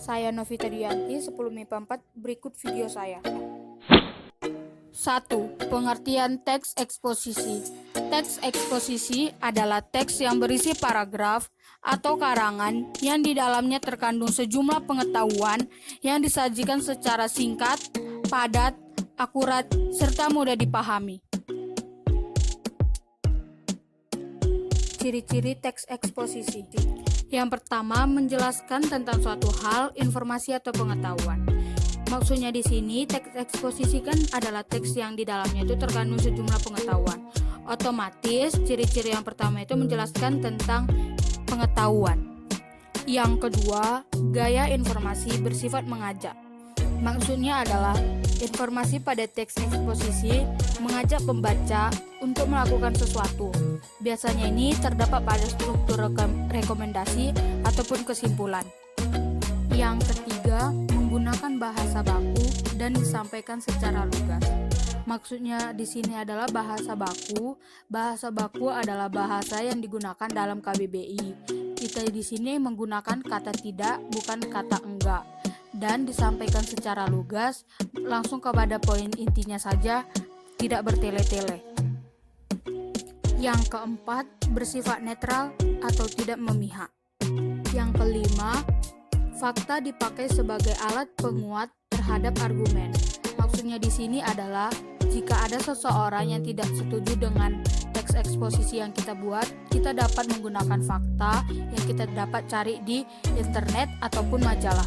Saya Novita Dianti, 10 MIPA 4, berikut video saya. 1. Pengertian teks eksposisi. Teks eksposisi adalah teks yang berisi paragraf atau karangan yang di dalamnya terkandung sejumlah pengetahuan yang disajikan secara singkat, padat, akurat, serta mudah dipahami. Ciri-ciri teks eksposisi. Yang pertama, menjelaskan tentang suatu hal, informasi atau pengetahuan. Maksudnya di sini teks eksposisi kan adalah teks yang di dalamnya itu terkandung sejumlah pengetahuan. Otomatis ciri-ciri yang pertama itu menjelaskan tentang pengetahuan. Yang kedua, gaya informasi bersifat mengajak. Maksudnya adalah informasi pada teks eksposisi mengajak pembaca untuk melakukan sesuatu. Biasanya ini terdapat pada struktur rekomendasi ataupun kesimpulan. Yang ketiga, menggunakan bahasa baku dan disampaikan secara lugas. Maksudnya di sini adalah bahasa baku. Bahasa baku adalah bahasa yang digunakan dalam KBBI. Kita di sini menggunakan kata tidak, bukan kata enggak. Dan disampaikan secara lugas, langsung kepada poin intinya saja, tidak bertele-tele. Yang keempat, bersifat netral atau tidak memihak. Yang kelima, fakta dipakai sebagai alat penguat terhadap argumen. Maksudnya di sini adalah jika ada seseorang yang tidak setuju dengan teks eksposisi yang kita buat, kita dapat menggunakan fakta yang kita dapat cari di internet ataupun majalah.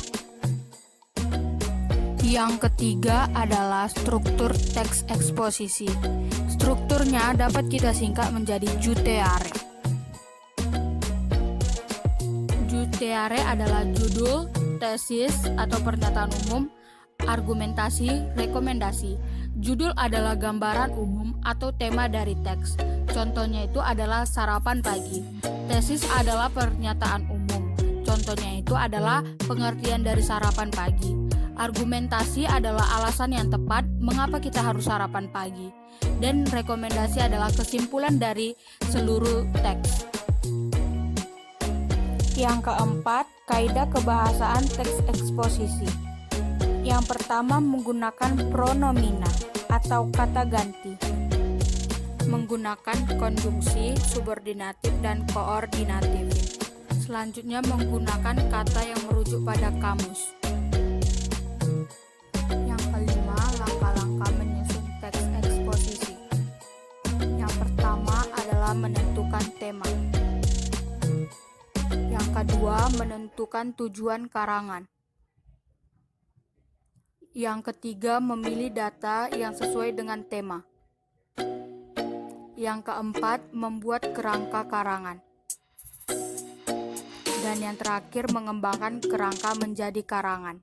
Yang ketiga adalah struktur teks eksposisi. Strukturnya dapat kita singkat menjadi juteare. Juteare adalah judul, tesis atau pernyataan umum, argumentasi, rekomendasi. Judul adalah gambaran umum atau tema dari teks. Contohnya itu adalah sarapan pagi. Tesis adalah pernyataan umum. Contohnya itu adalah pengertian dari sarapan pagi. Argumentasi adalah alasan yang tepat mengapa kita harus sarapan pagi. Dan rekomendasi adalah kesimpulan dari seluruh teks. Yang keempat, kaidah kebahasaan teks eksposisi. Yang pertama, menggunakan pronomina atau kata ganti. Menggunakan konjungsi, subordinatif, dan koordinatif. Selanjutnya, menggunakan kata yang merujuk pada kamus. Yang kelima, langkah-langkah menyusun teks eksposisi. Yang pertama adalah menentukan tema. Yang kedua, menentukan tujuan karangan. Yang ketiga, memilih data yang sesuai dengan tema. Yang keempat, membuat kerangka karangan. Dan yang terakhir, mengembangkan kerangka menjadi karangan.